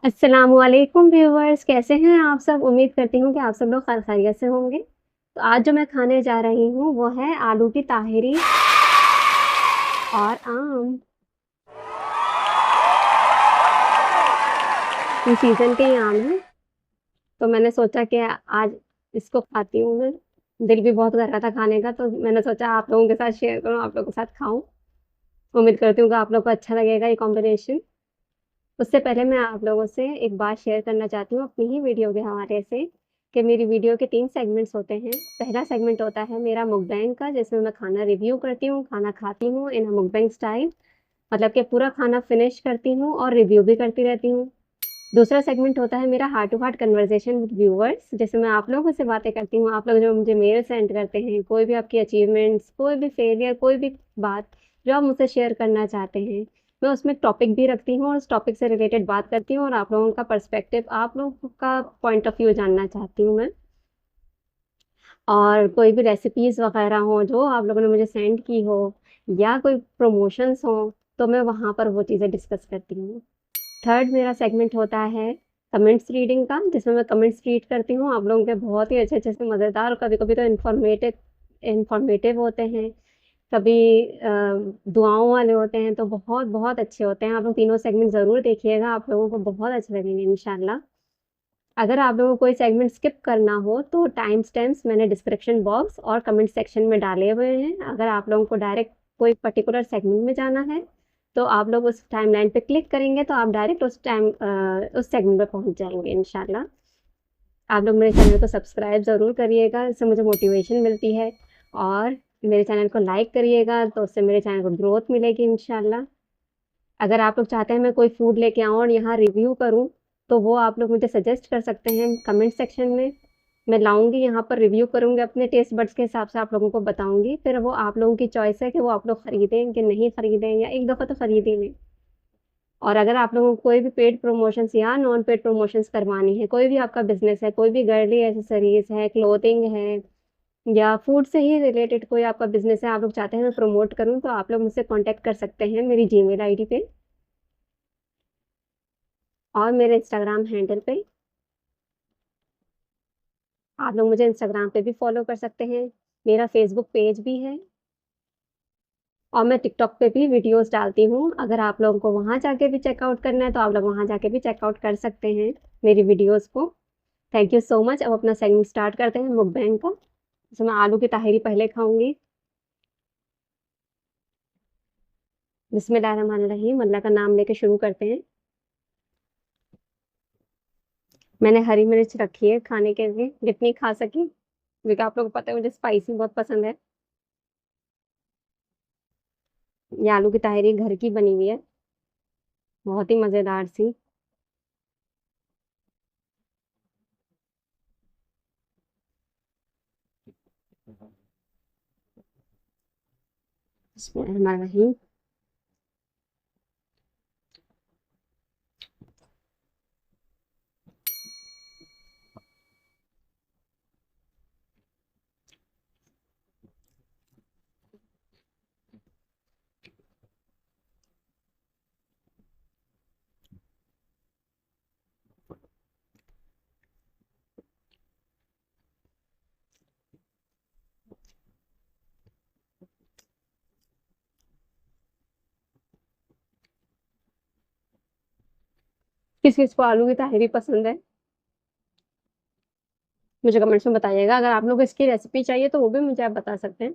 अस्सलामुअलैकुम व्यूवर्स, कैसे हैं आप सब? उम्मीद करती हूँ कि आप सब लोग खैरियत से होंगे। तो आज जो मैं खाने जा रही हूँ वो है आलू की ताहिरी और आम। ये सीजन के ही आम हैं, तो मैंने सोचा कि आज इसको खाती हूँ मैं। दिल भी बहुत कर रहा था खाने का, तो मैंने सोचा आप लोगों के साथ शेयर करूँ, आप लोगों के साथ खाऊं। उम्मीद करती हूँ कि आप लोग को अच्छा लगेगा ये कॉम्बिनेशन। उससे पहले मैं आप लोगों से एक बात शेयर करना चाहती हूँ अपनी ही वीडियो के हवाले से, कि मेरी वीडियो के 3 सेगमेंट्स होते हैं। पहला सेगमेंट होता है मेरा मुकबैंग का, जिसमें मैं खाना रिव्यू करती हूँ, खाना खाती हूँ इन अ मुकबैंग स्टाइल, मतलब कि पूरा खाना फिनिश करती हूँ और रिव्यू भी करती रहती हूँ। दूसरा सेगमेंट होता है मेरा heart to heart conversation with viewers, जिसमें मैं आप लोगों से बातें करती हूँ। आप लोग जो मुझे मेल सेंड करते हैं, कोई भी आपकी अचीवमेंट्स, कोई भी फेलियर, कोई भी बात जो आप मुझसे शेयर करना चाहते हैं, मैं उसमें टॉपिक भी रखती हूँ और उस टॉपिक से रिलेटेड बात करती हूँ और आप लोगों का पर्सपेक्टिव, आप लोगों का पॉइंट ऑफ व्यू जानना चाहती हूँ मैं। और कोई भी रेसिपीज़ वगैरह हों जो आप लोगों ने मुझे सेंड की हो, या कोई प्रमोशंस हों, तो मैं वहाँ पर वो चीज़ें डिस्कस करती हूँ। थर्ड मेरा सेगमेंट होता है कमेंट्स रीडिंग का, जिसमें मैं कमेंट्स रीड करती हूँ आप लोगों के बहुत ही अच्छे-अच्छे से मज़ेदार, और कभी-कभी तो इन्फॉर्मेटिव इन्फॉर्मेटिव होते हैं, कभी दुआओं वाले होते हैं, तो बहुत-बहुत अच्छे होते हैं। आप लोग तीनों सेगमेंट ज़रूर देखिएगा, आप लोगों को बहुत अच्छे लगेंगे इंशाल्लाह। अगर आप लोगों को कोई सेगमेंट स्किप करना हो, तो टाइम स्टैम्प्स मैंने डिस्क्रिप्शन बॉक्स और कमेंट सेक्शन में डाले हुए हैं। अगर आप लोगों को डायरेक्ट कोई पर्टिकुलर सेगमेंट में जाना है, तो आप लोग उस टाइमलाइन पे क्लिक करेंगे तो आप डायरेक्ट उस सेगमेंट पे पहुँच जाएँगे इंशाल्लाह। आप लोग मेरे चैनल को सब्सक्राइब ज़रूर करिएगा, इससे मुझे मोटिवेशन मिलती है, और मेरे चैनल को लाइक करिएगा, तो उससे मेरे चैनल को ग्रोथ मिलेगी इंशाल्लाह। अगर आप लोग चाहते हैं मैं कोई फूड लेके आऊँ और यहाँ रिव्यू करूँ, तो वो आप लोग मुझे सजेस्ट कर सकते हैं कमेंट सेक्शन में। मैं लाऊँगी यहाँ पर, रिव्यू करूँगी, अपने टेस्ट बड्स के हिसाब से आप लोगों को बताऊँगी। फिर वो आप लोगों की चॉइस है कि वो आप लोग खरीदें कि नहीं खरीदें, या एक दफ़ा तो खरीद ही लें। और अगर आप लोगों को कोई भी पेड प्रमोशंस या नॉन पेड प्रमोशंस करवानी है, कोई भी आपका बिज़नेस है, कोई भी गर्ली एक्सेसरीज़ है, क्लोथिंग है, या फूड से ही रिलेटेड कोई आपका बिज़नेस है, आप लोग चाहते हैं मैं प्रमोट करूँ, तो आप लोग मुझसे कॉन्टैक्ट कर सकते हैं मेरी जीमेल आईडी पे और मेरे इंस्टाग्राम हैंडल पे। आप लोग मुझे इंस्टाग्राम पे भी फॉलो कर सकते हैं। मेरा फेसबुक पेज भी है, और मैं टिकटॉक पे भी वीडियोज़ डालती हूँ। अगर आप लोगों को वहाँ जाके भी चेकआउट करना है, तो आप लोग वहाँ जाके भी चेकआउट कर सकते हैं मेरी वीडियोज़ को। Thank you so much. अब अपना सेगमेंट स्टार्ट करते हैं मुकबैंग का। इसमें आलू की ताहिरी पहले खाऊँगी। बिस्मिल्लाहिर्रहमानिर्रहीम, अल्लाह का नाम लेके शुरू करते हैं। मैंने हरी मिर्च रखी है खाने के लिए, जितनी खा सकी, क्योंकि आप लोगों को पता है मुझे स्पाइसी बहुत पसंद है। ये आलू की ताहिरी घर की बनी हुई है, बहुत ही मज़ेदार सी। बिस्मिल्लाहिर्रहमानिर्रहीम। किस-किस को आलू की ताहिरी पसंद है, मुझे कमेंट्स में बताइएगा। अगर आप लोगों को इसकी रेसिपी चाहिए, तो वो भी मुझे आप बता सकते हैं।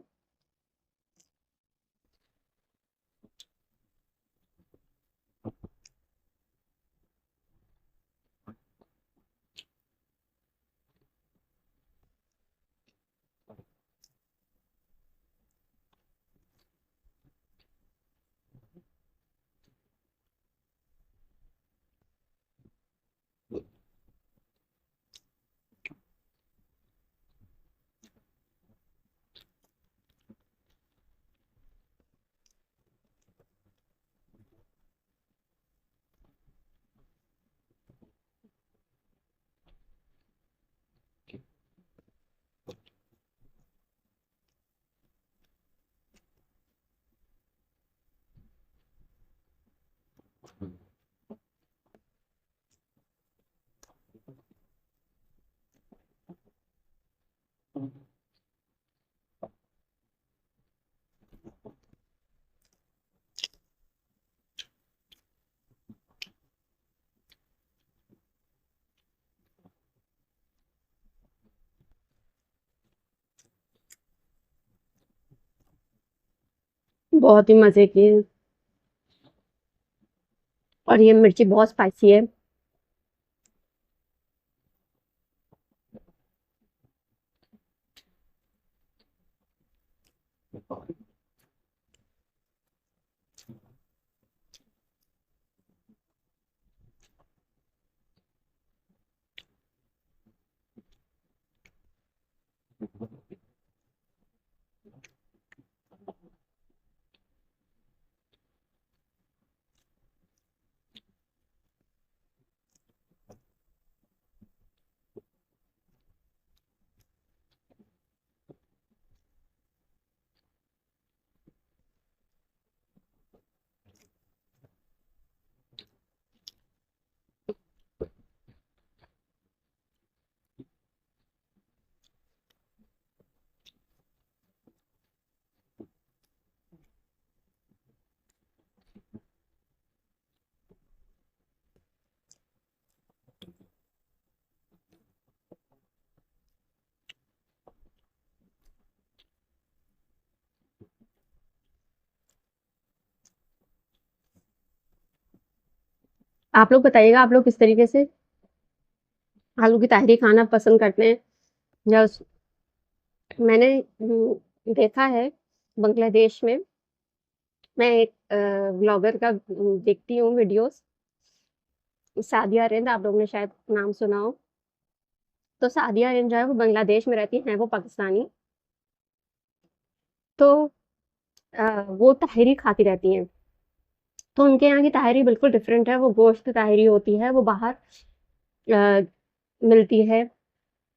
बहुत ही मज़े की है। और ये मिर्ची बहुत स्पाइसी है। आप लोग बताइएगा, आप लोग किस तरीके से आलू की ताहरी खाना पसंद करते हैं? या उस मैंने देखा है बांग्लादेश में, मैं एक व्लॉगर का देखती हूँ वीडियोज़, सादिया अरेंद, आप लोगों ने शायद नाम सुना हो। तो सादिया अरेंद जो है वो बांग्लादेश में रहती हैं, वो पाकिस्तानी। तो वो ताहरी खाती रहती हैं। तो उनके यहाँ की ताहरी बिल्कुल डिफरेंट है, वो गोश्त ताहरी होती है, वो बाहर अ, मिलती है।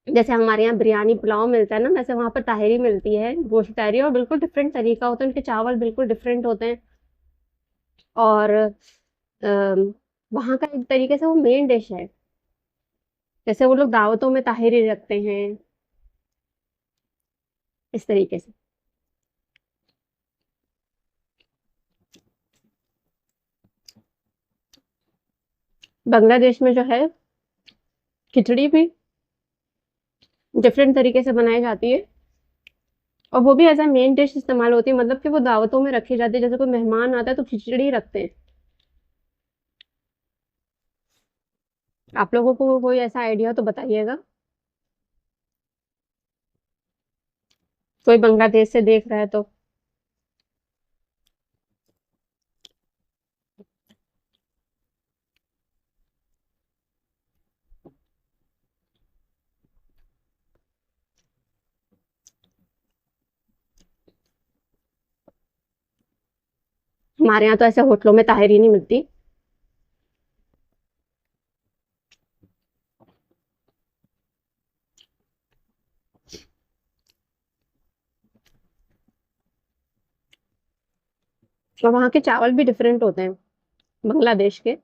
जैसे हमारे यहाँ बिरयानी पुलाव मिलता है ना, वैसे वहाँ पर ताहरी मिलती है, गोश्त ताहरी, और बिल्कुल डिफरेंट तरीका होता है, उनके चावल बिल्कुल डिफरेंट होते हैं। और वहाँ का एक तरीके से वो मेन डिश है। जैसे वो लोग दावतों में ताहरी रखते हैं, इस तरीके से। बांग्लादेश में जो है, खिचड़ी भी डिफरेंट तरीके से बनाई जाती है, और वो भी एज़ अ मेन डिश इस्तेमाल होती है, मतलब कि वो दावतों में रखी जाती है। जैसे कोई मेहमान आता है तो खिचड़ी रखते हैं। आप लोगों को कोई ऐसा आइडिया तो बताइएगा, कोई बांग्लादेश से देख रहा है तो। हमारे यहाँ तो ऐसे होटलों में ताहरी नहीं मिलती। और वहाँ के चावल भी डिफरेंट होते हैं बांग्लादेश के।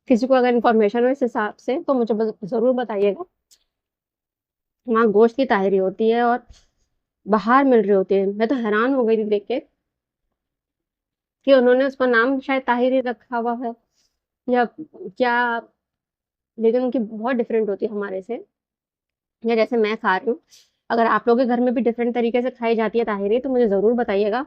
किसी को अगर इन्फॉर्मेशन हो इस हिसाब से तो मुझे ज़रूर बताइएगा। वहाँ गोश्त की ताहरी होती है और बाहर मिल रही होती है। मैं तो हैरान हो गई थी देख के कि उन्होंने उसका नाम शायद ताहिरी रखा हुआ है या क्या, लेकिन उनकी बहुत डिफरेंट होती है हमारे से, या जैसे मैं खा रही हूँ। अगर आप लोगों के घर में भी डिफरेंट तरीके से खाई जाती है ताहिरी तो मुझे ज़रूर बताइएगा।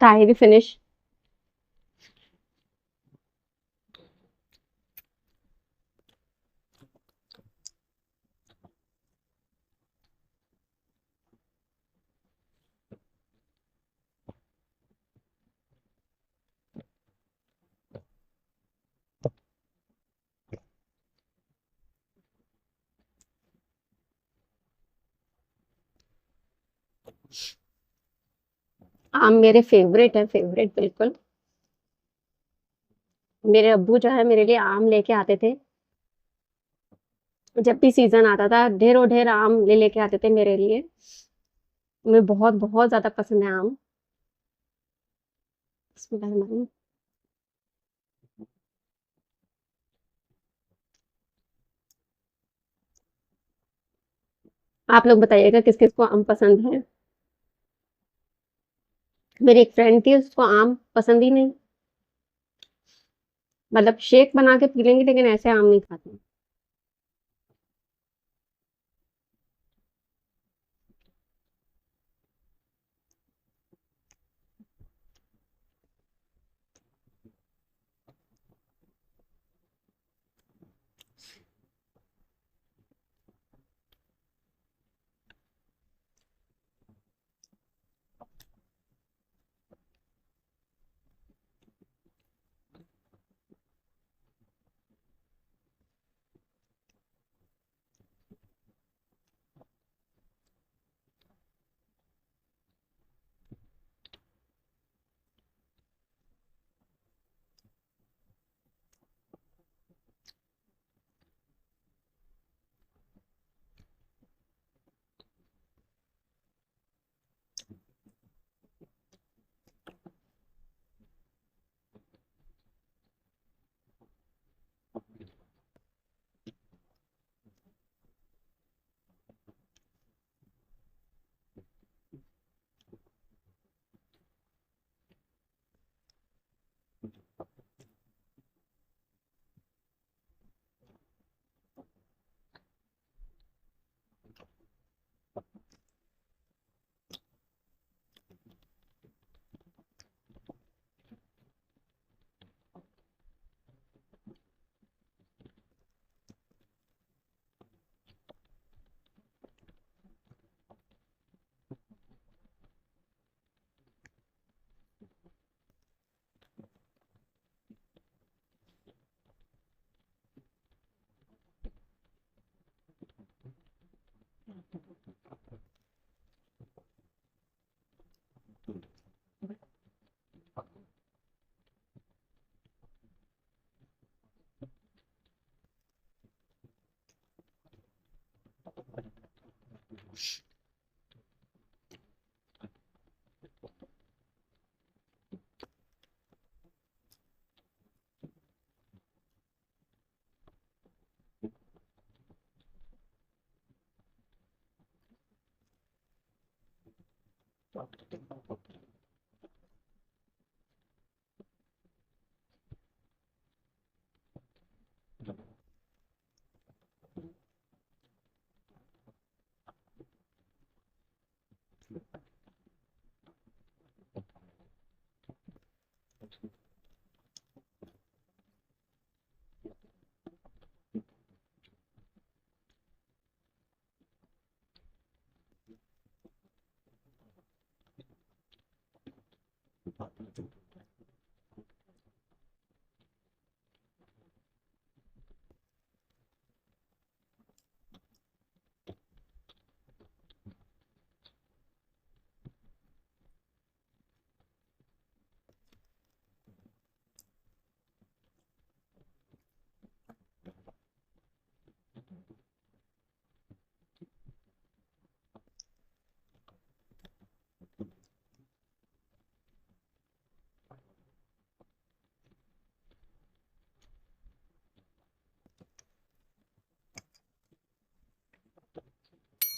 Thai we finish. आम मेरे फेवरेट है, फेवरेट बिल्कुल। मेरे अब्बू जो है मेरे लिए आम लेके आते थे। जब भी सीजन आता था ढेरों ढेर आम ले लेके आते थे मेरे लिए। मुझे बहुत बहुत ज्यादा पसंद है आम। बिस्मिल्लाहिर्रहमानिर्रहीम। आप लोग बताइएगा किस किस को आम पसंद है। मेरी एक फ्रेंड थी उसको आम पसंद ही नहीं। मतलब शेक बना के पी लेंगी लेकिन ऐसे आम नहीं खाती।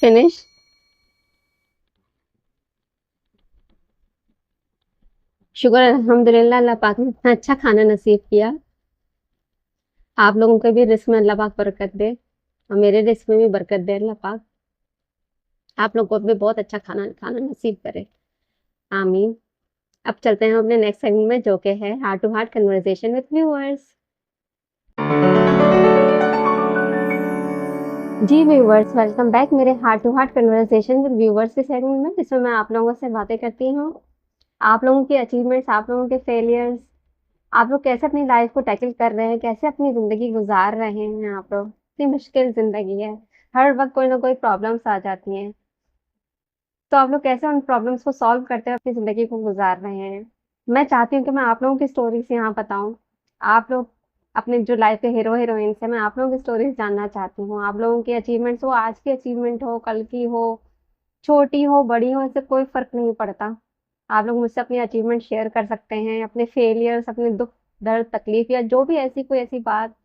फिनिश। शुक्र अल्हम्दुलिल्लाह अल्लाह पाक ने इतना अच्छा खाना नसीब किया। आप लोगों के भी रिस्क में अल्लाह पाक बरकत दे और मेरे रिस्क में भी बरकत दे अल्लाह पाक। आप लोग को भी बहुत अच्छा खाना खाना नसीब करे। आमीन। अब चलते हैं अपने नेक्स्ट सेगमेंट में जो कि है heart to heart conversation with viewers. जी व्यूअर्स, वेलकम बैक मेरे heart to heart conversation with viewers के सेगमेंट में, जिसमें मैं आप लोगों से बातें करती हूँ। आप लोगों की अचीवमेंट्स, आप लोगों के फेलियर्स, आप लोग कैसे अपनी लाइफ को टैकल कर रहे हैं, कैसे अपनी ज़िंदगी गुजार रहे हैं आप लोग। इतनी मुश्किल ज़िंदगी है, हर वक़्त कोई ना कोई प्रॉब्लम्स आ जाती हैं। तो आप लोग कैसे उन प्रॉब्लम्स को सॉल्व करते हुए अपनी ज़िंदगी को गुजार रहे हैं। मैं चाहती हूँ कि मैं आप लोगों की स्टोरीज़ यहाँ बताऊँ। आप लोग अपने जो लाइफ के हीरो हीरोइन्स हैं, मैं आप लोगों की स्टोरीज़ जानना चाहती हूँ। आप लोगों की अचीवमेंट्स, वो आज की अचीवमेंट हो, कल की हो, छोटी हो, बड़ी हो, इससे कोई फ़र्क नहीं पड़ता। आप लोग मुझसे अपनी अचीवमेंट शेयर कर सकते हैं, अपने फेलियर्स, अपने दुःख, दर्द, तकलीफ़ या जो भी ऐसी कोई ऐसी बात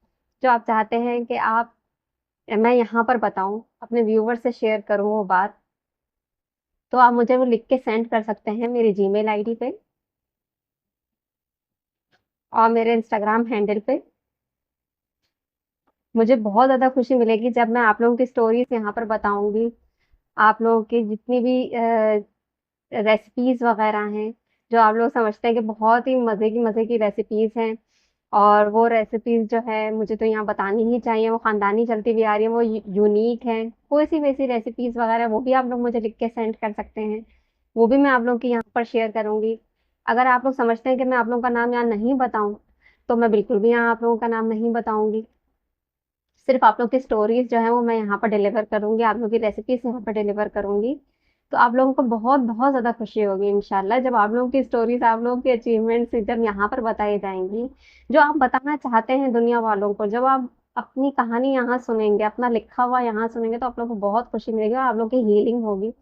जो आप चाहते हैं कि मैं यहाँ पर बताऊँ, अपने व्यूअर्स से शेयर करूँ वो बात, तो आप मुझे वो लिख के सेंड कर सकते हैं मेरी जीमेल आईडी पे और मेरे इंस्टाग्राम हैंडल पे। मुझे बहुत ज़्यादा खुशी मिलेगी जब मैं आप लोगों की स्टोरीज़ यहाँ पर बताऊँगी। आप लोगों की जितनी भी रेसिपीज़ वग़ैरह हैं, जो आप लोग समझते हैं कि बहुत ही मज़े की रेसिपीज़ हैं और वो रेसिपीज़ जो है मुझे तो यहाँ बतानी ही चाहिए, वो ख़ानदानी चलती हुई आ रही है, वो यूनिक हैं। कोई सी वैसी रेसिपीज़ वग़ैरह वो भी आप लोग मुझे लिख के सेंड कर सकते हैं। वो भी मैं आप लोगों के यहाँ पर शेयर करूँगी। अगर आप लोग समझते हैं कि मैं आप लोगों का नाम यहाँ नहीं बताऊँ, तो मैं बिल्कुल भी यहाँ आप लोगों का नाम नहीं बताऊँगी। सिर्फ़ आप लोग की स्टोरीज़ जो हैं वो मैं यहाँ पर डिलीवर करूँगी, आप लोगों की रेसिपीज़ यहाँ पर डिलीवर करूँगी। तो आप लोगों को बहुत ज़्यादा खुशी होगी इंशाल्लाह जब आप लोगों की स्टोरीज़, आप लोगों की अचीवमेंट्स जब यहाँ पर बताई जाएँगी। जो आप बताना चाहते हैं दुनिया वालों को, जब आप अपनी कहानी यहाँ सुनेंगे, अपना लिखा हुआ यहाँ सुनेंगे, तो आप लोगों को बहुत खुशी मिलेगी और आप लोगों की हीलिंग होगी।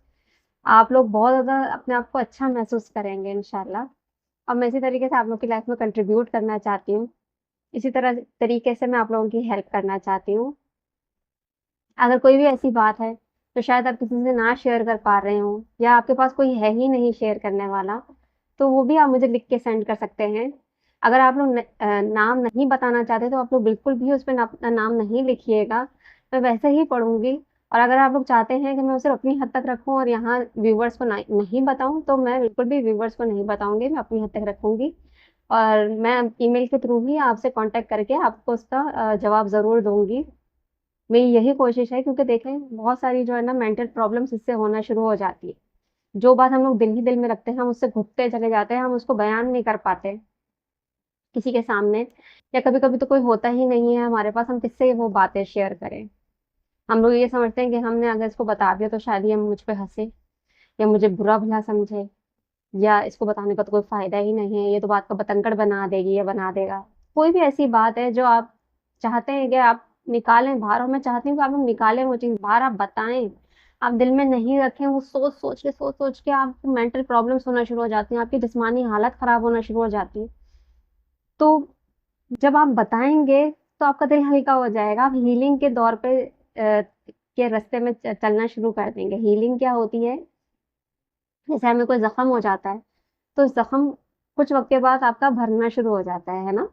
आप लोग बहुत ज़्यादा अपने आप को अच्छा महसूस करेंगे इंशाल्लाह। और मैं इसी तरीके से आप लोग की लाइफ़ में कंट्रीब्यूट करना चाहती हूँ। इसी तरीके से मैं आप लोगों की हेल्प करना चाहती हूँ। अगर कोई भी ऐसी बात है, तो शायद आप किसी से ना शेयर कर पा रहे हों या आपके पास कोई है ही नहीं शेयर करने वाला, तो वो भी आप मुझे लिख के सेंड कर सकते हैं। अगर आप लोग नाम नहीं बताना चाहते, तो आप लोग बिल्कुल भी उसपे अपना नाम नहीं लिखिएगा, मैं वैसे ही पढ़ूँगी। और अगर आप लोग चाहते हैं कि मैं उसे अपनी हद तक रखूँ और यहाँ व्यूअर्स को नहीं बताऊँ, तो मैं बिल्कुल भी व्यूअर्स को नहीं बताऊँगी, मैं अपनी हद तक रखूँगी। और मैं ईमेल के थ्रू ही आपसे कॉन्टैक्ट करके आपको उसका जवाब ज़रूर दूँगी। मेरी यही कोशिश है, क्योंकि देखें बहुत सारी जो है ना मेंटल प्रॉब्लम्स इससे होना शुरू हो जाती है। जो बात हम लोग दिल ही दिल में रखते हैं, हम उससे घुटते चले जाते हैं, हम उसको बयान नहीं कर पाते किसी के सामने, या कभी-कभी तो कोई होता ही नहीं है हमारे पास, हम किससे वो बातें शेयर करें। हम लोग ये समझते हैं कि हमने अगर इसको बता दिया तो शायद ये मुझ पे हँसे या मुझे बुरा-भला समझे, या इसको बताने का तो कोई फ़ायदा ही नहीं है, ये तो बात को बतंगड़ बना देगी या बना देगा। कोई भी ऐसी बात है जो आप चाहते हैं कि आप निकालें बाहर, और मैं चाहती हूँ कि आप लोग निकालें वो चीज़ बाहर, आप बताएँ। आप दिल में नहीं रखें, वो सोच-सोच के आपको मेंटल प्रॉब्लम्स होना शुरू हो जाती हैं, आपकी जिस्मानी हालत ख़राब होना शुरू हो जाती है। तो जब आप बताएँगे, तो आपका दिल हल्का हो जाएगा, आप हीलिंग के दौर पे के रास्ते में चलना शुरू कर देंगे। हीलिंग क्या होती है? जैसे हमें कोई ज़ख्म हो जाता है, तो ज़ख्म कुछ वक़्त के बाद आपका भरना शुरू हो जाता है ना?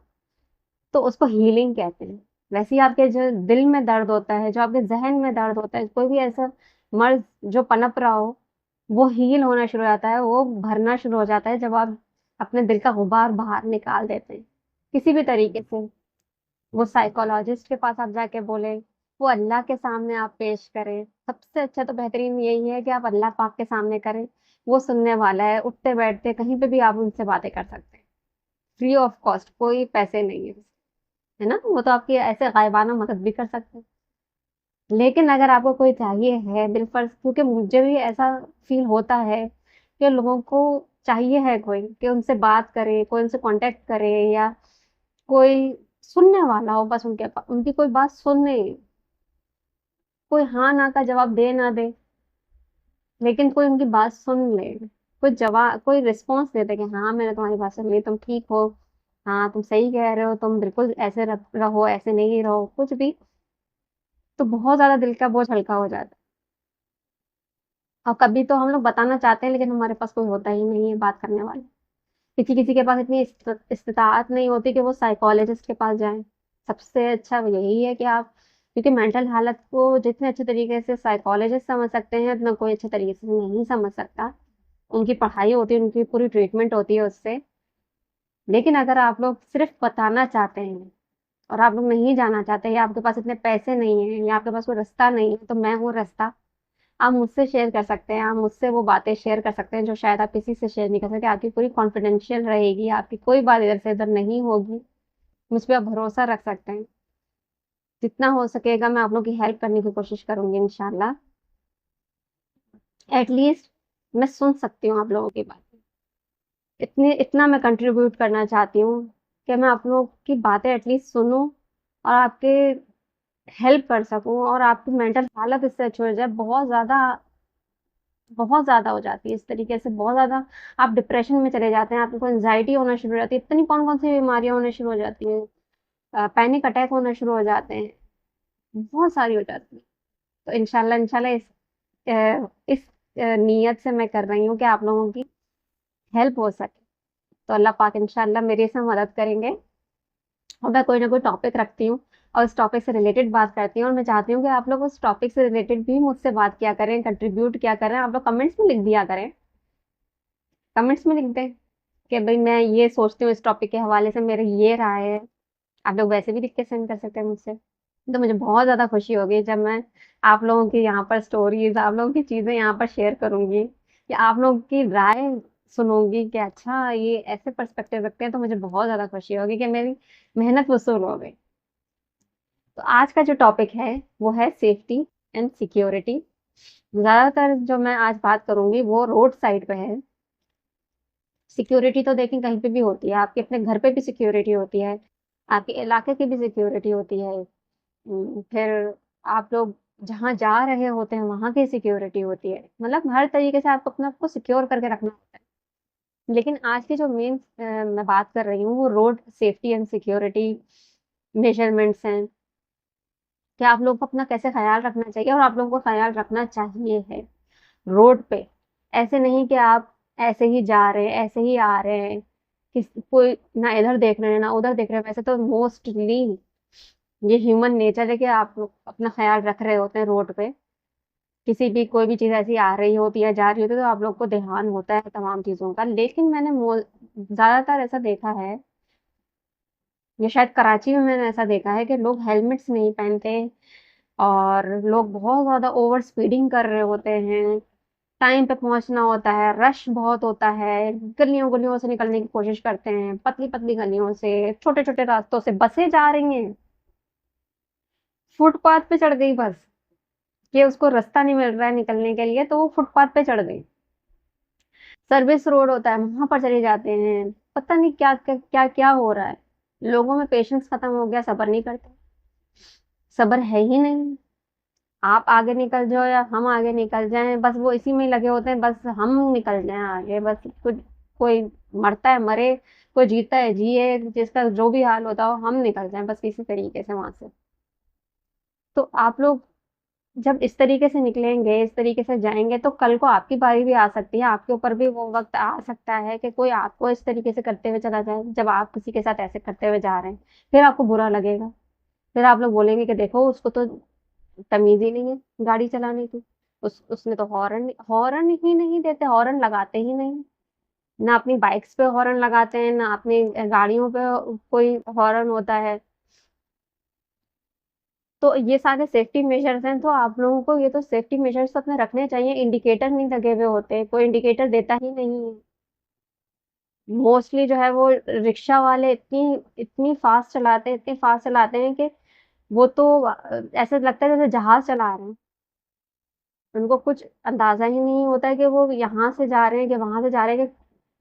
तो उसको हीलिंग कहते हैं। वैसे ही आपके जो दिल में दर्द होता है, जो आपके ज़हन में दर्द होता है, कोई भी ऐसा मर्ज़ जो पनप रहा हो, वो हील होना शुरू हो जाता है, वो भरना शुरू हो जाता है जब आप अपने दिल का गुबार बाहर निकाल देते हैं, किसी भी तरीके से। वो साइकोलॉजिस्ट के पास आप जाके बोलें, वो अल्लाह के सामने आप पेश करें। सबसे अच्छा तो बेहतरीन यही है कि आप अल्लाह पाक के सामने करें, वो सुनने वाला है, उठते-बैठते कहीं पे भी आप उनसे बातें कर सकते हैं। फ्री ऑफ कॉस्ट, कोई पैसे नहीं है। है ना? वो तो आपकी ऐसे गायबाना मदद भी कर सकते हैं। लेकिन अगर आपको कोई चाहिए है बिलफ़र्ज़, क्योंकि मुझे भी ऐसा फ़ील होता है कि लोगों को चाहिए है कोई कि उनसे बात करे, कोई उनसे कॉन्टैक्ट करे, या कोई सुनने वाला हो, बस उनकी कोई बात सुने। कोई हाँ, ना का जवाब दे ना दे, लेकिन कोई उनकी बात सुन ले। कोई रिस्पॉन्स दे दे कि हाँ, मैंने तुम्हारी बात सुन ली, तुम ठीक हो, हाँ, तुम सही कह रहे हो, तुम बिल्कुल ऐसे रहो, ऐसे नहीं रहो, कुछ भी। तो बहुत ज़्यादा दिल का बोझ हल्का हो जाता है। और कभी तो हम लोग बताना चाहते हैं लेकिन हमारे पास कोई होता ही नहीं है बात करने वाला। किसी किसी के पास इतनी इस्तिताअत नहीं होती कि वो साइकोलॉजिस्ट के पास जाएं। सबसे अच्छा यही है कि आप, क्योंकि मेंटल हालत को जितने अच्छे तरीके से साइकोलॉजिस्ट समझ सकते हैं उतना कोई अच्छे तरीके से नहीं समझ सकता। उनकी पढ़ाई होती है, उनकी पूरी ट्रीटमेंट होती है उससे। लेकिन अगर आप लोग सिर्फ बताना चाहते हैं और आप लोग नहीं जाना चाहते, या आपके पास इतने पैसे नहीं है, या आपके पास कोई रास्ता नहीं है, तो मैं हूँ रास्ता। आप मुझसे शेयर कर सकते हैं, आप मुझसे वो बातें शेयर कर सकते हैं जो शायद आप किसी से शेयर नहीं कर सकते। आपकी पूरी कॉन्फिडेंशियल रहेगी, आपकी कोई बात इधर से उधर नहीं होगी। मुझ पे आप भरोसा रख सकते हैं। जितना हो सकेगा मैं आप लोगों की हेल्प करने की कोशिश करूंगी इंशाल्लाह। एटलीस्ट मैं सुन सकती हूँ आप लोगों की बातें। इतना मैं कंट्रीब्यूट करना चाहती हूँ कि मैं आप लोगों की बातें एटलीस्ट सुनूं और आपके हेल्प कर सकूं, और आपकी मेंटल हालत इससे अच्छी हो जाए। बहुत ज़्यादा हो जाती है इस तरीके से, बहुत ज़्यादा आप डिप्रेशन में चले जाते हैं, आपको एंग्जायटी होना शुरू हो जाती है, इतनी कौन-कौन सी बीमारियाँ होना शुरू हो जाती हैं, पैनिक अटैक होना शुरू हो जाते हैं, बहुत सारी हो जाती हैं। तो इंशाल्लाह इंशाल्लाह इस नीयत से मैं कर रही हूँ कि आप लोगों की हेल्प हो सके। तो अल्लाह पाक इंशाल्लाह मेरी इसमें मदद करेंगे, और मैं कोई ना कोई टॉपिक रखती हूँ और उस टॉपिक से रिलेटेड बात करती हूँ, और मैं चाहती हूँ कि आप लोग उस टॉपिक से रिलेटेड भी मुझसे बात किया करें, कंट्रीब्यूट किया करें। आप लोग कमेंट्स में लिख दिया करें, कमेंट्स में लिख दें कि भाई मैं ये सोचती हूँ इस टॉपिक के हवाले से मेरी ये राय है। आप लोग वैसे भी लिख के सेंड कर सकते हैं मुझसे। तो मुझे बहुत ज़्यादा खुशी होगी जब मैं आप लोगों की यहाँ पर स्टोरीज़, आप लोगों की चीज़ें यहाँ पर शेयर करूँगी, या आप लोगों की राय सुनूँगी कि अच्छा ये ऐसे पर्सपेक्टिव रखते हैं। तो मुझे बहुत ज़्यादा खुशी होगी कि मेरी मेहनत वसूल हो गई। तो आज का जो टॉपिक है वो है सेफ्टी एंड सिक्योरिटी। ज़्यादातर जो मैं आज बात करूँगी वो रोड साइड पे है। सिक्योरिटी तो देखें कहीं पे भी होती है, आपके अपने घर पे भी सिक्योरिटी होती है, आपके इलाके की भी सिक्योरिटी होती है। फिर आप लोग जहाँ जा रहे होते हैं वहाँ की सिक्योरिटी होती है। मतलब हर तरीके से आपको अपने आप को सिक्योर करके रखना होता है। लेकिन आज की जो मेन मैं बात कर रही हूँ वो road safety and security measurements हैं कि आप लोगों को अपना कैसे ख्याल रखना चाहिए, और आप लोगों को ख्याल रखना चाहिए है रोड पे। ऐसे नहीं कि आप ऐसे ही जा रहे हैं, ऐसे ही आ रहे हैं, किस कोई ना इधर देख रहे हैं ना उधर देख रहे हैं। वैसे तो मोस्टली ये ह्यूमन नेचर है कि आप लोग अपना ख्याल रख रहे होते हैं रोड पे। किसी भी कोई भी चीज़ ऐसी आ रही होती है, जा रही होती है, तो आप लोग को ध्यान होता है तमाम चीज़ों का। लेकिन मैंने ज़्यादातर ऐसा देखा है, या शायद कराची में मैंने ऐसा देखा है कि लोग हेलमेट्स नहीं पहनते, और लोग बहुत ज़्यादा ओवर स्पीडिंग कर रहे होते हैं। टाइम पे पहुंचना होता है, रश बहुत होता है, गलियों गलियों से निकलने की कोशिश करते हैं, पतली पतली गलियों से, छोटे छोटे रास्तों से बसें जा रही हैं। फुटपाथ पे चढ़ गई बस कि उसको रास्ता नहीं मिल रहा है निकलने के लिए, तो वो फुटपाथ पे चढ़ गई। सर्विस रोड होता है वहां पर चले जाते हैं। पता नहीं क्या क्या क्या क्या हो रहा है। लोगों में पेशेंस खत्म हो गया, सब्र नहीं करते, सब्र है ही नहीं। आप आगे निकल जाओ या हम आगे निकल जाएं, बस वो इसी में लगे होते हैं, बस हम निकल जाएं आगे। बस कुछ, कोई मरता है मरे, कोई जीता है जिए, जिसका जो भी हाल होता हो हम निकल जाएं बस किसी तरीके से वहां से। तो आप लोग जब इस तरीके से निकलेंगे, इस तरीके से जाएंगे, तो कल को आपकी बारी भी आ सकती है, आपके ऊपर भी वो वक्त आ सकता है कि कोई आपको इस तरीके से करते हुए चला जाए। जब आप किसी के साथ ऐसे करते हुए जा रहे हैं, फिर आपको बुरा लगेगा। फिर आप लोग बोलेंगे कि देखो उसको तो तमीज ही नहीं है गाड़ी चलाने की, उसने तो हॉर्न हॉर्न ही नहीं देते, हॉर्न लगाते ही नहीं। ना अपनी बाइक्स पे हॉर्न लगाते हैं, ना अपनी गाड़ियों पे कोई हॉर्न होता है। तो ये सारे सेफ्टी मेजर्स हैं, तो आप लोगों को ये तो सेफ्टी मेजर्स तो अपने रखने चाहिए। इंडिकेटर नहीं लगे हुए होते, कोई इंडिकेटर देता ही नहीं है। मोस्टली जो है वो रिक्शा वाले इतनी इतनी फास्ट चलाते हैं, इतनी फास्ट चलाते हैं कि वो तो ऐसे लगता है जैसे जहाज चला रहे हैं। उनको कुछ अंदाजा ही नहीं होता है कि वो यहाँ से जा रहे हैं कि वहां से जा रहे हैं,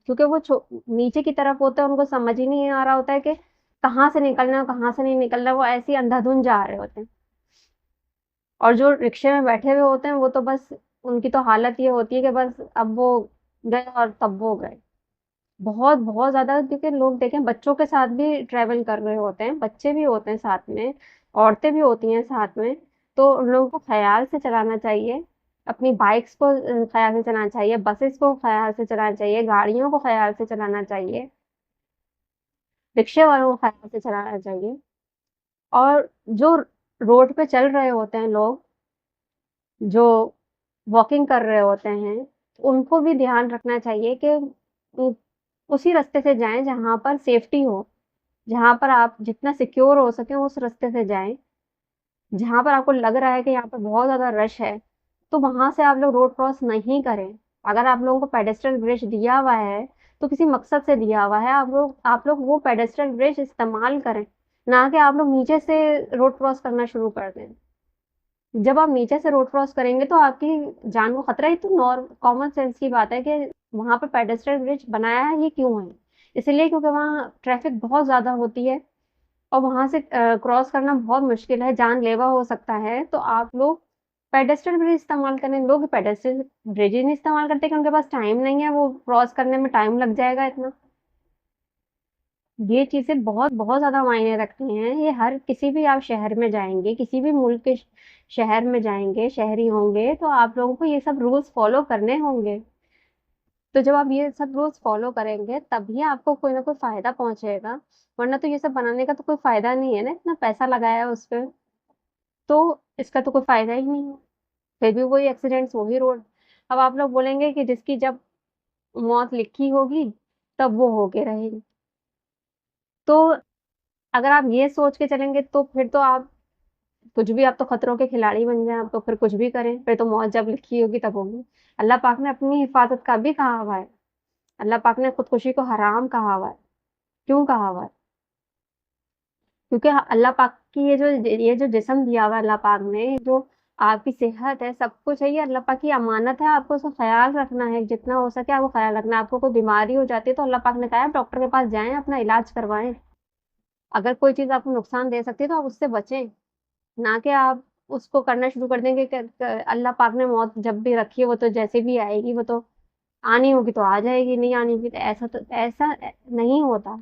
क्योंकि वो नीचे की तरफ होते हैं, उनको समझ ही नहीं आ रहा होता है कि कहाँ से निकलना है कहाँ से नहीं निकलना है। वो ऐसे ही अंधाधुंध जा रहे होते हैं। और जो रिक्शे में बैठे हुए होते हैं वो तो बस, उनकी तो हालत ये होती है कि बस अब वो गए और तब वो गए। बहुत बहुत ज्यादा, क्योंकि लोग देखें बच्चों के साथ भी ट्रेवल कर रहे होते हैं, बच्चे भी होते हैं साथ में, औरतें भी होती हैं साथ में। तो उन लोगों को ख्याल से चलाना चाहिए। अपनी बाइक्स को ख्याल से चलाना चाहिए, बसेस को ख्याल से चलाना चाहिए, गाड़ियों को ख्याल से चलाना चाहिए, रिक्शे वालों को ख्याल से चलाना चाहिए। और जो रोड पे चल रहे होते हैं लोग, जो वॉकिंग कर रहे होते हैं, उनको भी ध्यान रखना चाहिए कि उ उसी रास्ते से जाएँ जहाँ पर सेफ्टी हो, जहाँ पर आप जितना सिक्योर हो सकें उस रास्ते से जाएँ। जहाँ पर आपको लग रहा है कि यहाँ पर बहुत ज़्यादा रश है, तो वहाँ से आप लोग रोड क्रॉस नहीं करें। अगर आप लोगों को पेडेस्ट्रियन ब्रिज दिया हुआ है, तो किसी मकसद से दिया हुआ है, आप लोग वो पेडेस्ट्रियन ब्रिज इस्तेमाल करें, ना कि आप लोग नीचे से रोड क्रॉस करना शुरू कर दें। जब आप नीचे से रोड क्रॉस करेंगे तो आपकी जान को खतरा है, तो कॉमन सेंस की बात है कि वहाँ पर पेडेस्ट्रियन ब्रिज बनाया है, ये क्यों है? इसलिए क्योंकि वहाँ ट्रैफिक बहुत ज़्यादा होती है और वहाँ से क्रॉस करना बहुत मुश्किल है, जानलेवा हो सकता है। तो आप लोग पेडेस्ट्रियन ब्रिज इस्तेमाल करें। लोग पेडेस्ट्रियन ब्रिज ही नहीं इस्तेमाल करते कि उनके पास टाइम नहीं है, वो क्रॉस करने में टाइम लग जाएगा इतना। ये चीज़ें बहुत बहुत ज़्यादा मायने रखती हैं। ये हर किसी भी आप शहर में जाएँगे, किसी भी मुल्क के शहर में जाएँगे, शहरी होंगे, तो आप लोगों को ये सब रूल्स फ़ॉलो करने होंगे। तो जब आप ये सब रूल्स फ़ॉलो करेंगे, तभी आपको कोई ना कोई फ़ायदा पहुँचेगा, वरना तो ये सब बनाने का तो कोई फ़ायदा नहीं है ना, इतना पैसा लगाया है उस पे, तो इसका तो कोई फ़ायदा ही नहीं है। फिर भी वही एक्सीडेंट्स, वही रोड। अब आप लोग बोलेंगे कि जिसकी जब मौत लिखी होगी, तब वो होके रहेगी। तो अगर आप ये सोच के चलेंगे तो फिर तो आप कुछ भी, आप तो खतरों के खिलाड़ी बन जाएँ, आप तो फिर कुछ भी करें, फिर तो मौत जब लिखी होगी तब होगी। अल्लाह पाक ने अपनी हिफ़ाज़त का भी कहा हुआ है। अल्लाह पाक ने खुदकुशी को हराम कहा हुआ है। क्यों कहा हुआ है? क्योंकि अल्लाह पाक की ये जो जिस्म दिया हुआ है अल्लाह पाक ने, जो आपकी सेहत है, सब कुछ है, ये अल्लाह पाक की अमानत है, आपको उसका ख़्याल रखना है, जितना हो सके आपको ख़्याल रखना है। आपको कोई बीमारी हो जाती है तो अल्लाह पाक ने कहा है आप डॉक्टर के पास जाएँ, अपना इलाज करवाएँ। अगर कोई चीज़ आपको नुकसान दे सकती है तो आप उससे बचें, ना कि आप उसको करना शुरू कर दें कि अल्लाह पाक ने मौत जब भी रखी है वो तो जैसे भी आएगी, वो तो आनी होगी तो आ जाएगी, नहीं आनी होगी तो ऐसा नहीं होता।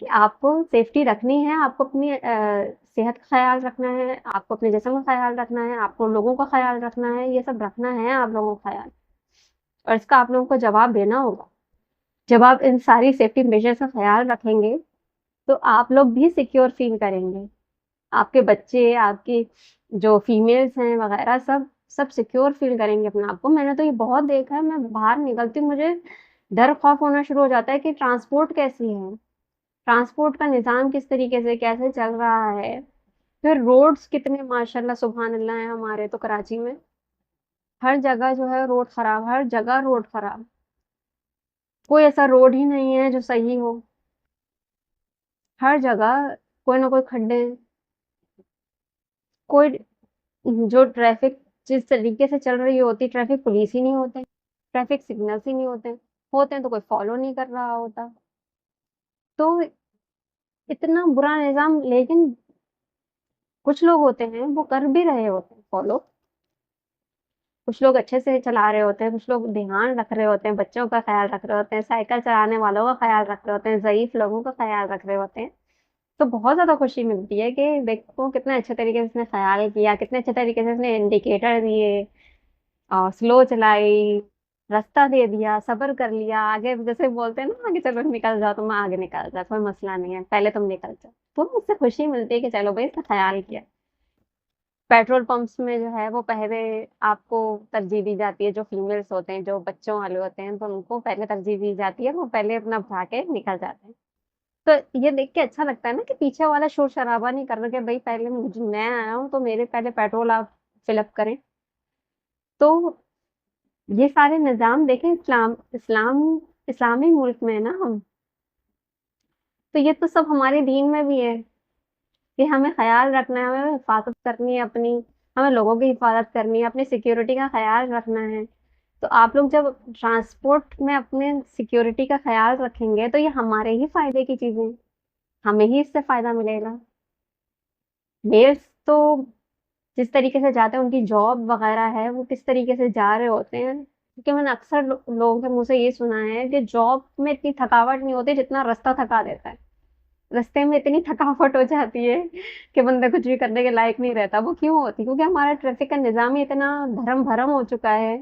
कि आपको सेफ्टी रखनी है, आपको अपनी सेहत का ख़्याल रखना है, आपको अपने जिस्म का ख़्याल रखना है, आपको लोगों का ख़्याल रखना है, ये सब रखना है आप लोगों का ख़्याल, और इसका आप लोगों को जवाब देना होगा। जब आप इन सारी सेफ्टी मेजर्स का ख़्याल रखेंगे, तो आप लोग भी सिक्योर फ़ील करेंगे। आपके बच्चे, आपकी जो फीमेल्स हैं वग़ैरह, सब सिक्योर फ़ील करेंगे अपने आप को। मैंने तो ये बहुत देखा है, मैं बाहर निकलती हूँ, मुझे डर खौफ़ होना शुरू हो जाता है कि ट्रांसपोर्ट कैसी है? ट्रांसपोर्ट का निज़ाम किस तरीके से कैसे चल रहा है? फिर रोड्स कितने माशाल्लाह सुभान अल्लाह हैं हमारे तो कराची में। हर जगह जो है रोड खराब, हर जगह रोड खराब। कोई ऐसा रोड ही नहीं है जो सही हो। हर जगह कोई ना कोई खड्डे, कोई जो ट्रैफिक जिस तरीके से चल रही होती, ट्रैफिक पुलिस ही नहीं होते, ट्रैफिक सिग्नल्स ही नहीं होते। होते हैं तो कोई फॉलो नहीं कर रहा होता। तो इतना बुरा निज़ाम, लेकिन कुछ लोग होते हैं वो कर भी रहे होते हैं फॉलो। कुछ लोग अच्छे से चला रहे होते हैं, कुछ लोग ध्यान रख रहे होते हैं, बच्चों का ख़्याल रख रहे होते हैं, साइकिल चलाने वालों का ख़्याल रख रहे होते हैं, ज़ईफ़ लोगों का ख़्याल रख रहे होते हैं। तो बहुत ज़्यादा खुशी मिलती है कि देखो कितने अच्छे तरीके से इसने ख़्याल किया, कितने अच्छे तरीके से इसने इंडिकेटर दिए और स्लो चलाई, रास्ता दे दिया, सब्र कर लिया, आगे जैसे बोलते हैं ना, आगे चलो निकल जाओ, तुम आगे निकल जाओ, कोई मसला नहीं है, पहले तुम निकल जाओ। तो इससे खुशी मिलती है कि चलो भई इसने ख़्याल किया। पेट्रोल पंप्स में जो है वो पहले आपको तरजीह दी जाती है, जो फीमेल्स होते हैं, जो बच्चों वाले होते हैं, तो उनको पहले तरजीह दी जाती है, वो पहले अपना भरा के निकल जाते हैं। तो ये देख के अच्छा लगता है ना कि पीछे वाला शोर-शराबा नहीं कर रहा कि भई पहले मैं आया हूँ तो मेरे पहले पेट्रोल आप फिल अप करें। तो ये सारे निज़ाम देखें, इस्लामी मुल्क में है ना हम, तो ये तो सब हमारे दीन में भी है कि हमें ख़्याल रखना है, हमें हिफ़ाज़त करनी है अपनी, हमें लोगों की हिफ़ाज़त करनी है, अपनी सिक्योरिटी का ख़्याल रखना है। तो आप लोग जब ट्रांसपोर्ट में अपने सिक्योरिटी का ख़्याल रखेंगे, तो ये हमारे ही फ़ायदे की चीज़ें हैं, हमें ही इससे फ़ायदा मिलेगा। मेल्स तो जिस तरीके से जाते हैं, उनकी जॉब वग़ैरह है, वो किस तरीके से जा रहे होते हैं, क्योंकि मैंने अक्सर लोगों के मुँह से ये सुना है कि जॉब में इतनी थकावट नहीं होती जितना रास्ता थका देता है। रास्ते में इतनी थकावट हो जाती है कि बंदा कुछ भी करने के लायक नहीं रहता। वो क्यों होती? क्योंकि हमारा ट्रैफिक का निज़ाम ही इतना धर्म-भरम हो चुका है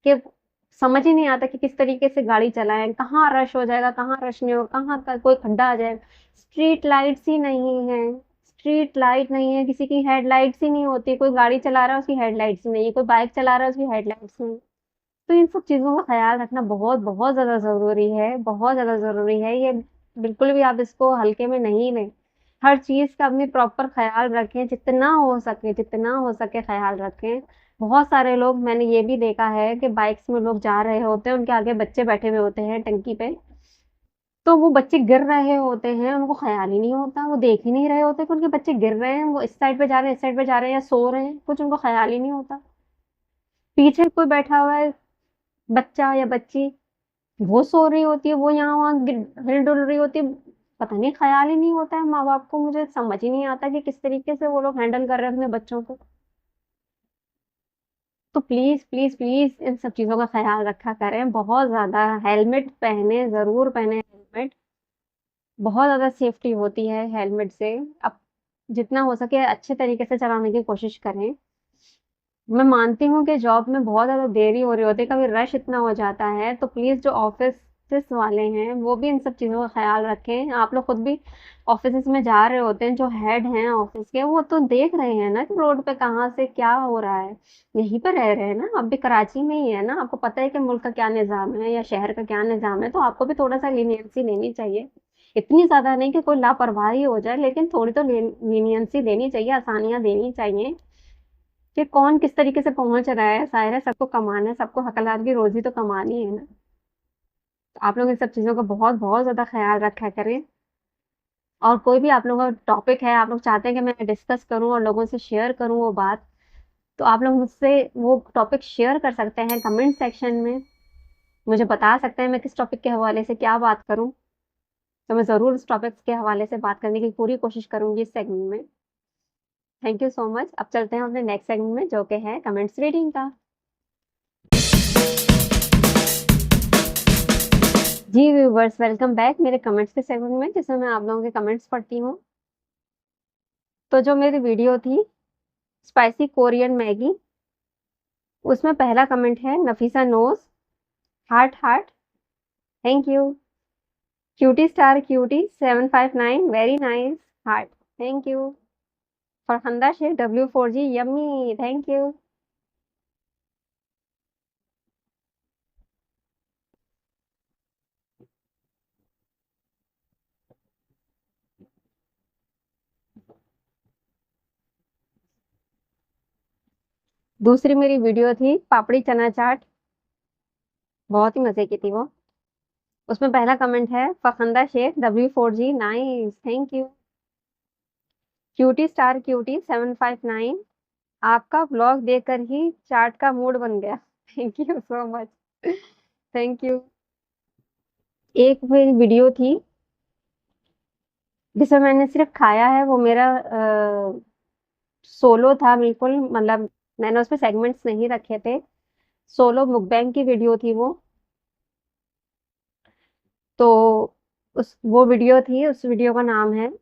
कि समझ ही नहीं आता कि किस तरीके से गाड़ी चलाएँ, कहाँ रश हो जाएगा, कहाँ रश नहीं होगा, कहाँ का कोई खड्डा आ जाएगा। स्ट्रीट लाइट्स ही नहीं हैं, स्ट्रीट लाइट नहीं है, किसी की हेडलाइट्स ही नहीं होती, कोई गाड़ी चला रहा है उसकी हेडलाइट्स नहीं है, कोई बाइक चला रहा है उसकी हेडलाइट्स नहीं है। तो इन सब चीज़ों का ख़्याल रखना बहुत, बहुत ज़्यादा ज़रूरी है, बहुत ज़्यादा ज़रूरी है। ये बिल्कुल भी आप इसको हल्के में नहीं लें। हर चीज़ का अपनी प्रॉपर ख़्याल रखें, जितना हो सके ख़्याल रखें। बहुत सारे लोग, मैंने ये भी देखा है कि बाइक्स में लोग जा रहे होते हैं, उनके आगे बच्चे बैठे हुए होते हैं टंकी पे, तो वो बच्चे गिर रहे होते हैं, उनको ख़्याल ही नहीं होता, वो देख ही नहीं रहे होते कि उनके बच्चे गिर रहे हैं, वो इस साइड पे जा रहे हैं, इस साइड पे जा रहे हैं या सो रहे हैं, कुछ उनको ख़्याल ही नहीं होता। पीछे कोई बैठा हुआ है बच्चा या बच्ची, वो सो रही होती है, वो यहाँ-वहाँ हिल-डुल रही होती है, पता नहीं ख़्याल ही नहीं होता है माँ-बाप को। मुझे समझ ही नहीं आता कि किस तरीके से वो लोग हैंडल कर रहे हैं अपने बच्चों को। तो प्लीज़, प्लीज़, प्लीज़ इन सब चीज़ों का ख़्याल रखा करें, बहुत ज़्यादा। हेलमेट पहनें, ज़रूर पहनें हेलमेट। बहुत ज़्यादा सेफ्टी होती है हेलमेट से। अब जितना हो सके अच्छे तरीके से चलाने की कोशिश करें। मैं मानती हूँ कि जॉब में बहुत ज़्यादा देरी हो रही होती है, कभी रश इतना हो जाता है, तो प्लीज़ जो ऑफ़िसेज़ वाले हैं, वो भी इन सब चीज़ों का ख़्याल रखें। आप लोग खुद भी ऑफ़िसेज़ में जा रहे होते हैं, जो हेड हैं ऑफ़िस के, वो तो देख रहे हैं ना कि रोड पे कहाँ से क्या हो रहा है। यहीं पे रह रहे हैं ना, आप भी कराची में ही है ना, आपको पता है कि मुल्क का क्या निज़ाम है या शहर का क्या निज़ाम है, तो आपको भी थोड़ा-सा लीनियंसी लेनी चाहिए। इतनी ज़्यादा नहीं कि कोई लापरवाही हो जाए, लेकिन थोड़ी तो लीनियंसी देनी चाहिए, आसानियाँ देनी चाहिए। कि कौन किस तरीके से पहुँच रहा है, ज़ाहिर है सबको कमाना है, सबको हलाल की रोज़ी तो कमानी है ना। तो आप लोग इन सब चीज़ों का बहुत, बहुत ज़्यादा ख़्याल रखा करें। और कोई भी आप लोगों का टॉपिक है, आप लोग चाहते हैं कि मैं डिस्कस करूँ और लोगों से शेयर करूँ वो बात, तो आप लोग मुझसे वो टॉपिक शेयर कर सकते हैं कमेंट सेक्शन में। मुझे बता सकते हैं मैं किस टॉपिक के हवाले से क्या बात करूँ, तो मैं ज़रूर उस टॉपिक्स के हवाले से बात करने की पूरी कोशिश करूँगी इस सेगमेंट में। Thank you so much. अब चलते हैं अपने नेक्स्ट सेगमेंट में, जो कि है कमेंट्स रीडिंग का। जी व्यूवर्स, वेलकम बैक मेरे कमेंट्स के सेगमेंट में, जिसमें मैं आप लोगों के कमेंट्स पढ़ती हूँ। तो जो मेरी वीडियो थी स्पाइसी कोरियन मैगी, उसमें पहला कमेंट है नफीसा नोज, heart heart, thank you. Cutie star cutie 759, very nice, heart, thank you. Farhanda Sheikh W4G, yummy, thank you. दूसरी मेरी वीडियो थी पापड़ी चना चाट, बहुत ही मजे की थी वो। उसमें पहला कमेंट है Farhanda Sheikh W4G, nice, thank you. Cutie star cutie 759, आपका व्लॉग देखकर ही चाट का मूड बन गया। Thank you so much, thank you. एक मेरी वीडियो थी जिसमें मैंने सिर्फ खाया है, वो मेरा सोलो था बिल्कुल, मतलब मैंने उसमें सेगमेंट्स नहीं रखे थे। सोलो मुकबैंग की वीडियो थी वो। तो उस वो वीडियो थी, उस वीडियो का नाम है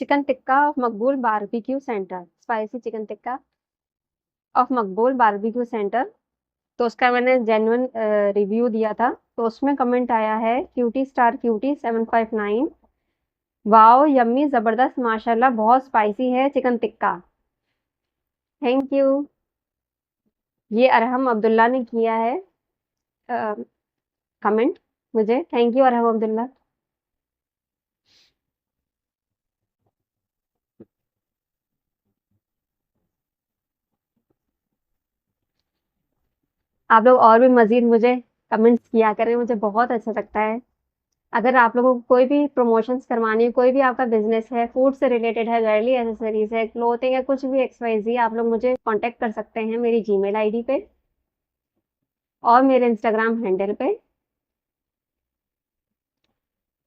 chicken tikka of Maqbool barbecue centre, spicy chicken tikka of Maqbool barbecue centre. तो उसका मैंने जेन्युइन रिव्यू दिया था। तो उसमें कमेंट आया है cutie star cutie 759, wow yummy, ज़बरदस्त, माशाल्लाह, बहुत स्पाइसी है चिकन टिक्का, थैंक यू। ये अरहम अब्दुल्ला ने किया है कमेंट मुझे, थैंक यू अरहम अब्दुल्ला। आप लोग और भी मज़ीद मुझे कमेंट्स किया करें, मुझे बहुत अच्छा लगता है। अगर आप लोगों को कोई भी प्रमोशंस करवानी है, कोई भी आपका बिज़नेस है, फूड से रिलेटेड है, गर्ली एक्सेसरीज़ है, क्लॉथिंग है, कुछ भी XYZ, आप लोग मुझे कॉन्टैक्ट कर सकते हैं मेरी जीमेल आईडी पे और मेरे इंस्टाग्राम हैंडल पे।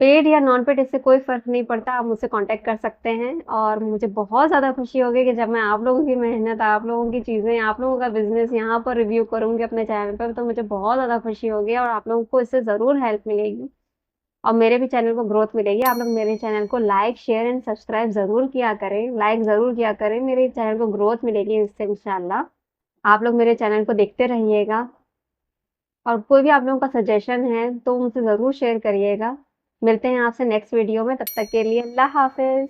पेड या नॉन पेड इससे कोई फ़र्क नहीं पड़ता, आप मुझसे कॉन्टैक्ट कर सकते हैं। और मुझे बहुत ज़्यादा खुशी होगी कि जब मैं आप लोगों की मेहनत, आप लोगों की चीज़ें, आप लोगों का बिज़नेस यहाँ पर रिव्यू करूँगी अपने चैनल पर, तो मुझे बहुत ज़्यादा खुशी होगी और आप लोगों को इससे ज़रूर हेल्प मिलेगी। और मेरे भी चैनल को ग्रोथ मिलेगी। आप लोग मेरे चैनल को लाइक, शेयर एंड सब्सक्राइब ज़रूर किया करें, लाइक ज़रूर किया करें, मेरे चैनल को ग्रोथ मिलेगी इससे इंशाल्लाह। आप लोग मेरे चैनल को देखते रहिएगा और कोई भी आप लोगों का सजेशन है तो मुझसे ज़रूर शेयर करिएगा। मिलते हैं आपसे नेक्स्ट वीडियो में, तब तक के लिए अल्लाह हाफ़िज़।